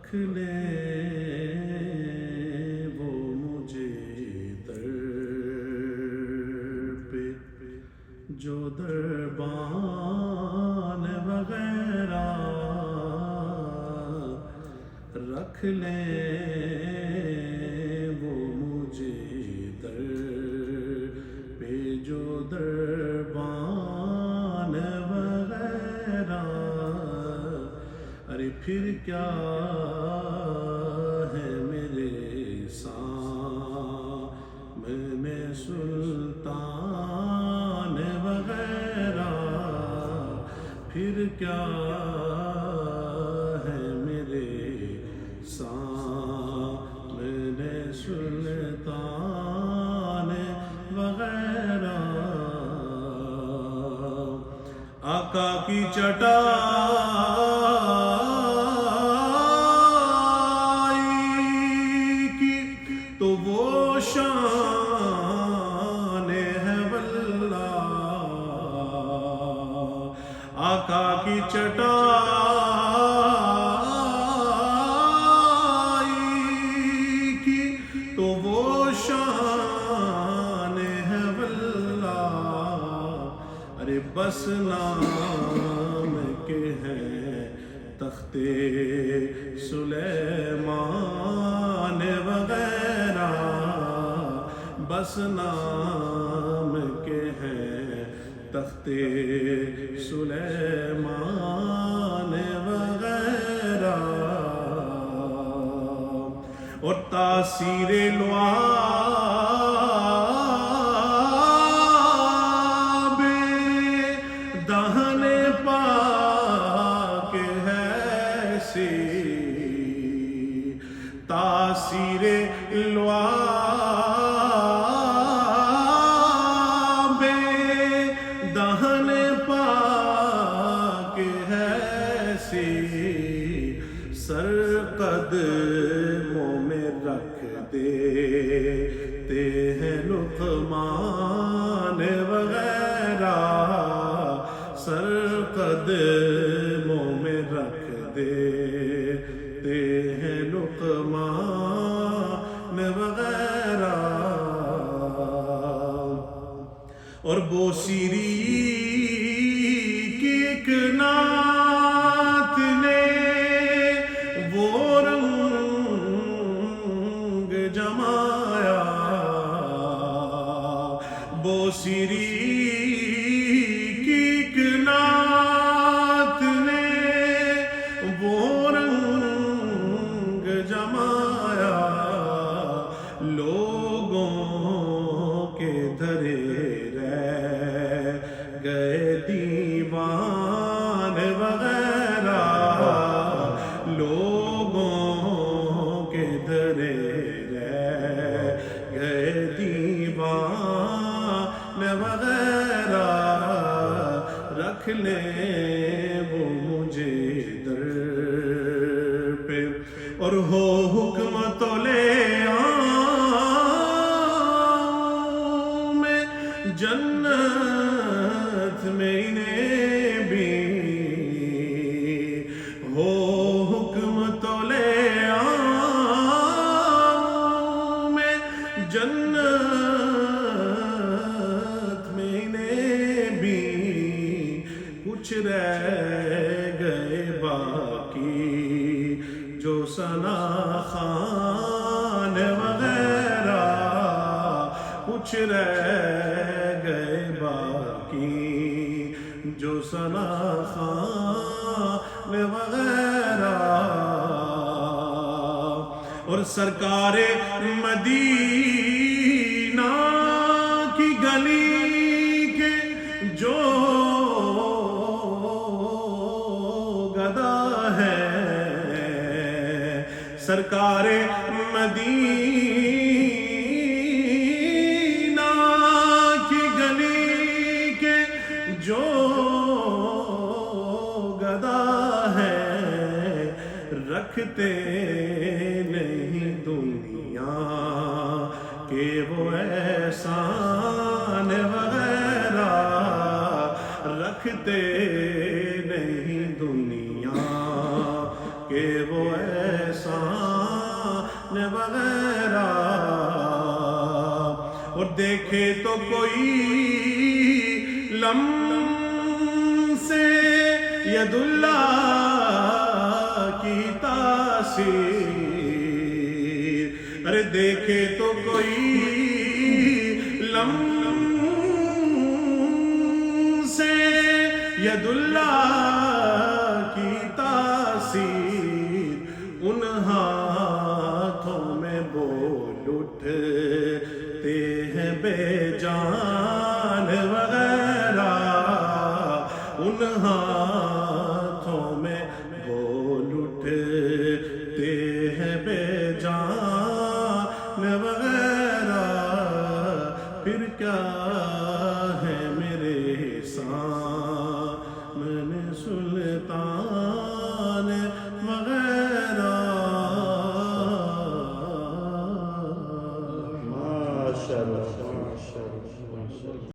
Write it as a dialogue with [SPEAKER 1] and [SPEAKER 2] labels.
[SPEAKER 1] رکھ لے وہ مجھے در پہ جو دربان وغیرہ رکھ لے وہ مجھے در پہ جو دربان وغیرہ ارے پھر کیا ہے میرے سامنے سلطان وغیرہ پھر کیا ہے میرے سامنے سلطان وغیرہ آقا کی چٹائی کی تو وہ شان ہے واللہ آقا کی چٹائی کی تو وہ شان ہے واللہ ارے بس نام کے ہیں تخت سلیمان وغیرہ بس نام کے ہیں تخت سلیمان وغیرہ اور تاثیر لعاب دہن پاک ہے سی تاثیر لعاب دہن پاک ہے سی سر قدموں میں رکھ دیتے ہیں لقمان وغیرہ سر قدموں میں رکھ دیتے ہیں لقمان وغیرہ اور بوسیری کی ایک نعت نے وہ رنگ جمایا بوسیری کی ایک نعت نے وہ رنگ جمایا لوگوں کے دھرے رہ گئے دیوان وغیرہ لوگوں کے دھرے رہ گئے دیوان وغیرہ رکھ لے وہ مجھے در پہ اور ہو حکم تو لے آؤں میں جنت میں انہیں بھی ہو حکم تو لے آؤں میں جنت میں انہیں بھی کچھ رہ گئے باقی جو ثنا خوان وغیرہ کچھ رہ گئے باقی جو ثنا خوان وغیرہ اور سرکار مدینہ کی گلی کے جو گدا ہے سرکار مدینہ کی گلی کے جو گدا ہے رکھتے نہیں دنیا کے وہ احسان وغیرہ رکھتے نہیں دنیا کے وہ احسان وغیرہ، اور دیکھے تو کوئی لمسے ید اللہ کی تاثیر، ارے دیکھے تو کوئی لمسے ید اللہ کی تاثیر، ان ہاتھوں میں بول اٹھتے ہیں بے جان وغیرہ، ان ہاتھوں میں بول اٹھتے ہیں بے جان وغیرہ، پھر کیا ہے میرے سامنے سلطان وغیرہ۔
[SPEAKER 2] ماشاءاللہ ماشاءاللہ۔